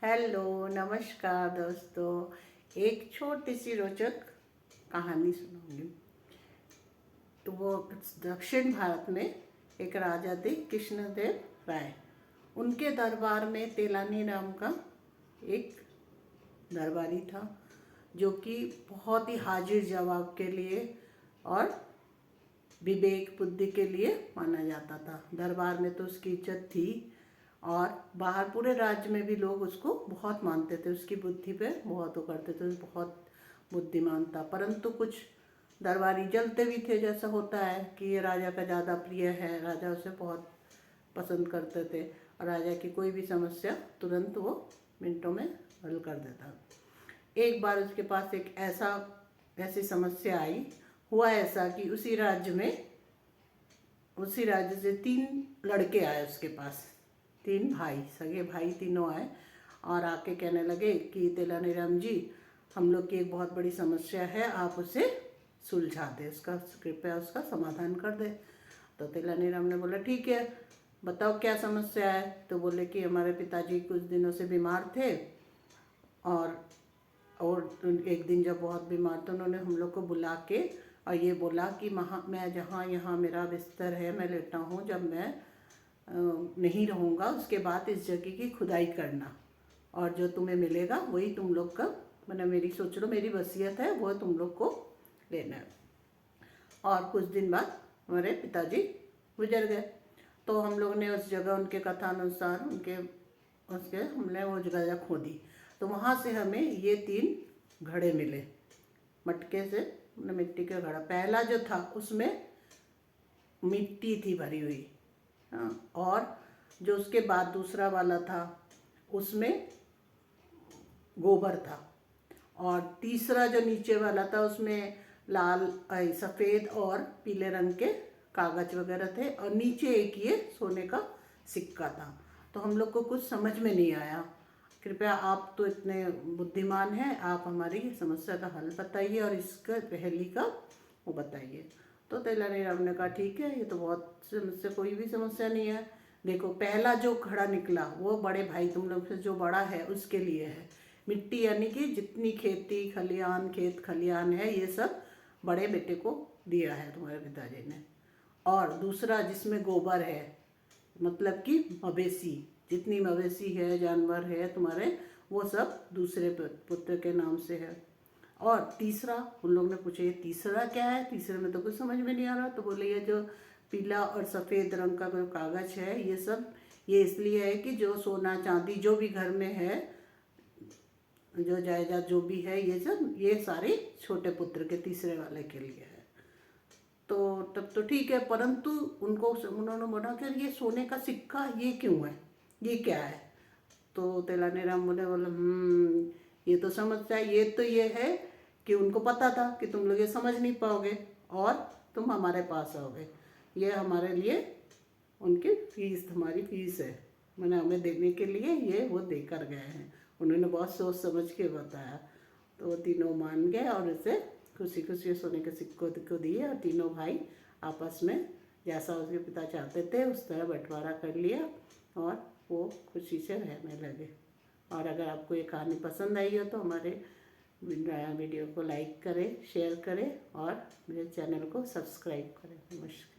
Hello, नमस्कार दोस्तों। एक छोटी सी रोचक कहानी सुनाऊंगी। तो वो दक्षिण भारत में एक राजा थे, कृष्णदेव राय। उनके दरबार में तेलानी नाम का एक दरबारी था, जो कि बहुत ही हाजिर जवाब के लिए और विवेक बुद्धि के लिए माना जाता था। दरबार में तो उसकी इज्जत थी और बाहर पूरे राज्य में भी लोग उसको बहुत मानते थे। उसकी बुद्धि पे बहुत वो करते थे, बहुत बुद्धिमान था। परंतु कुछ दरबारी जलते भी थे, जैसा होता है कि ये राजा का ज़्यादा प्रिय है, राजा उसे बहुत पसंद करते थे और राजा की कोई भी समस्या तुरंत वो मिनटों में हल कर देता। एक बार उसके पास एक ऐसी समस्या आई। हुआ ऐसा कि उसी राज्य से 3 लड़के आए उसके पास। 3 भाई, सगे भाई तीनों आए और आके कहने लगे कि तेलानीराम जी, हम लोग की एक बहुत बड़ी समस्या है, आप उसे सुलझा दे, उसका कृपया उसका समाधान कर दे। तो तेलानीराम ने बोला ठीक है, बताओ क्या समस्या है। तो बोले कि हमारे पिताजी कुछ दिनों से बीमार थे और एक दिन जब बहुत बीमार थे, उन्होंने हम लोग को बुला के और ये बोला कि मैं जहाँ यहाँ मेरा बिस्तर है, मैं लेटा हूँ, जब मैं नहीं रहूँगा उसके बाद इस जगह की खुदाई करना और जो तुम्हें मिलेगा वही तुम लोग का, मैंने मेरी सोच लो, मेरी वसीयत है, वो तुम लोग को लेना है। और कुछ दिन बाद हमारे पिताजी गुजर गए। तो हम लोग ने उस जगह, उनके कथा अनुसार हमने वो जगह खोदी। तो वहाँ से हमें ये 3 घड़े मिले, मटके से, मिट्टी का घड़ा। पहला जो था उसमें मिट्टी थी भरी हुई, हाँ, और जो उसके बाद दूसरा वाला था उसमें गोबर था, और तीसरा जो नीचे वाला था उसमें सफ़ेद और पीले रंग के कागज वगैरह थे, और नीचे एक ये सोने का सिक्का था। तो हम लोग को कुछ समझ में नहीं आया। कृपया, आप तो इतने बुद्धिमान हैं, आप हमारी समस्या का हल बताइए और इसका पहेली का वो बताइए। तो तेलानीराम ने कहा ठीक है, ये तो बहुत समस्या, कोई भी समस्या नहीं है। देखो, पहला जो घड़ा निकला वो बड़े भाई, तुम लोग से जो बड़ा है उसके लिए है। मिट्टी यानी कि जितनी खेती खलियान, खेत खलियान है, ये सब बड़े बेटे को दिया है तुम्हारे पिताजी ने। और दूसरा जिसमें गोबर है, मतलब कि मवेशी, जितनी मवेशी है, जानवर है तुम्हारे, वो सब दूसरे पुत्र के नाम से है। और तीसरा, उन लोगों ने पूछा ये तीसरा क्या है, तीसरे में तो कुछ समझ में नहीं आ रहा। तो बोले ये जो पीला और सफ़ेद रंग का जो कागज है, ये इसलिए है कि जो सोना चांदी जो भी घर में है, जो जायदाद जो भी है, ये सारे छोटे पुत्र के, तीसरे वाले के लिए है। तो तब तो ठीक है, परंतु उन्होंने बोला कि ये सोने का सिक्का ये क्यों है, ये क्या है। तो तेलानीराम बोले ये तो समस्या, ये है कि उनको पता था कि तुम लोग ये समझ नहीं पाओगे और तुम हमारे पास आओगे। ये हमारे लिए उनकी फीस, हमारी फीस है, मैंने हमें देने के लिए ये वो देकर गए हैं। उन्होंने बहुत सोच समझ के बताया। तो वो तीनों मान गए और उसे खुशी खुशी सोने के सिक्कों को दिए, और तीनों भाई आपस में जैसा उसके पिता चाहते थे उस तरह बंटवारा कर लिया और वो खुशी से रहने लगे। और अगर आपको ये कहानी पसंद आई हो तो हमारे वीडियो को लाइक करें, शेयर करें और मेरे चैनल को सब्सक्राइब करें। नमस्कार।